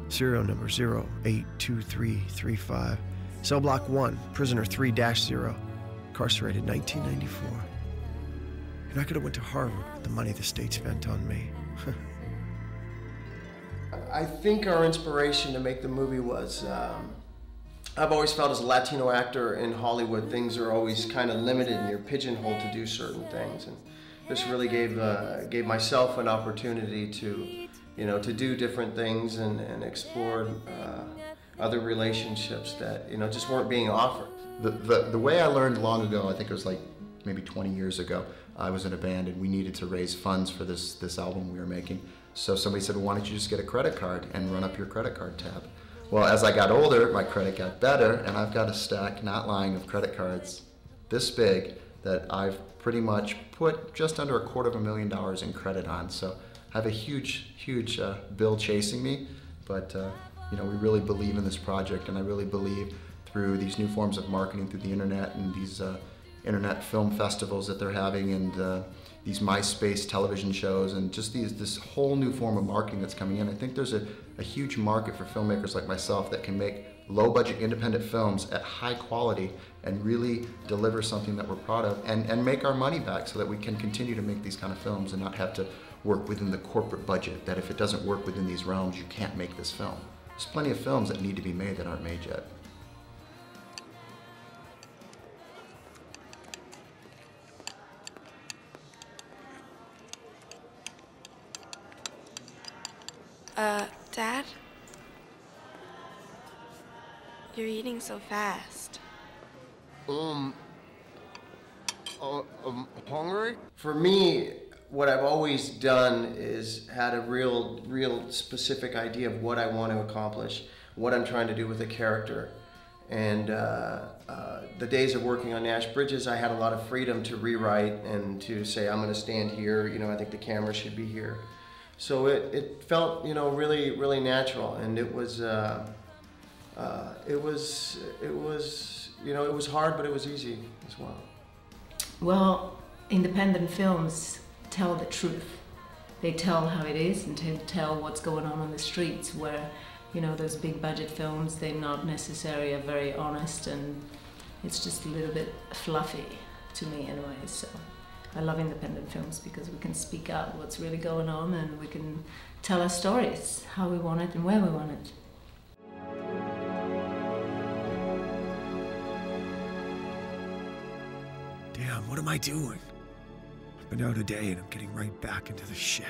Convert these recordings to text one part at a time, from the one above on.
Serial number 082335. Cell block 1, prisoner 3-0, incarcerated 1994. And I could have went to Harvard with the money the state spent on me. I think our inspiration to make the movie was, I've always felt as a Latino actor in Hollywood, things are always kind of limited and you're pigeonholed to do certain things. And this really gave myself an opportunity to, to do different things and explore other relationships that, just weren't being offered. The way I learned long ago, I think it was like maybe 20 years ago, I was in a band and we needed to raise funds for this album we were making. So somebody said, well, why don't you just get a credit card and run up your credit card tab? Well, as I got older, my credit got better, and I've got a stack, not lying, of credit cards this big that I've pretty much put just under $250,000 in credit on. So I have a huge bill chasing me, but we really believe in this project, and I really believe through these new forms of marketing through the internet and these internet film festivals that they're having, and these MySpace television shows, and just this whole new form of marketing that's coming in. I think there's a huge market for filmmakers like myself that can make low-budget independent films at high quality and really deliver something that we're proud of, and make our money back so that we can continue to make these kind of films and not have to work within the corporate budget, that if it doesn't work within these realms, you can't make this film. There's plenty of films that need to be made that aren't made yet. Dad? You're eating so fast. Hungry? For me, what I've always done is had a real specific idea of what I want to accomplish, what I'm trying to do with a character. And the days of working on Nash Bridges, I had a lot of freedom to rewrite and to say, I'm going to stand here, I think the camera should be here. So it felt, really natural, and it was hard, but it was easy as well. Well, independent films tell the truth. They tell how it is and tell what's going on the streets, where, those big budget films, they're not necessarily are very honest, and it's just a little bit fluffy to me anyway. So I love independent films because we can speak out what's really going on, and we can tell our stories, how we want it and where we want it. Damn, what am I doing? I've been out a day and I'm getting right back into the shit.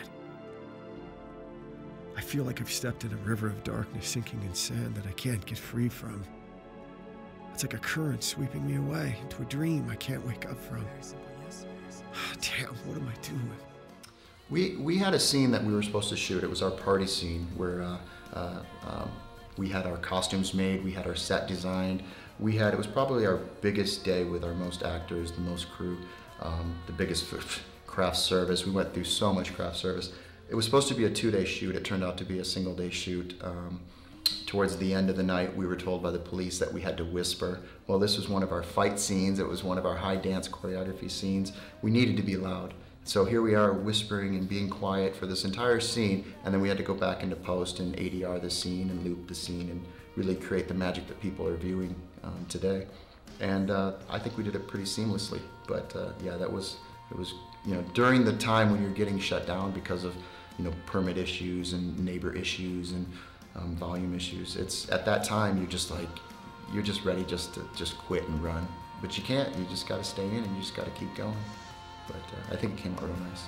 I feel like I've stepped in a river of darkness sinking in sand that I can't get free from. It's like a current sweeping me away into a dream I can't wake up from. Damn, what am I doing? We had a scene that we were supposed to shoot. It was our party scene where we had our costumes made, we had our set designed. It was probably our biggest day with our most actors, the most crew, the biggest craft service. We went through so much craft service. It was supposed to be a 2-day shoot. It turned out to be a single-day shoot. Towards the end of the night, we were told by the police that we had to whisper. Well, this was one of our fight scenes. It was one of our high dance choreography scenes. We needed to be loud. So here we are whispering and being quiet for this entire scene, and then we had to go back into post and ADR the scene and loop the scene and really create the magic that people are viewing today. And I think we did it pretty seamlessly. But yeah, it was during the time when you're getting shut down because of permit issues and neighbor issues and volume issues. It's at that time you're just ready to quit and run, but you can't. You just got to stay in and you just got to keep going. But I think it came out real nice.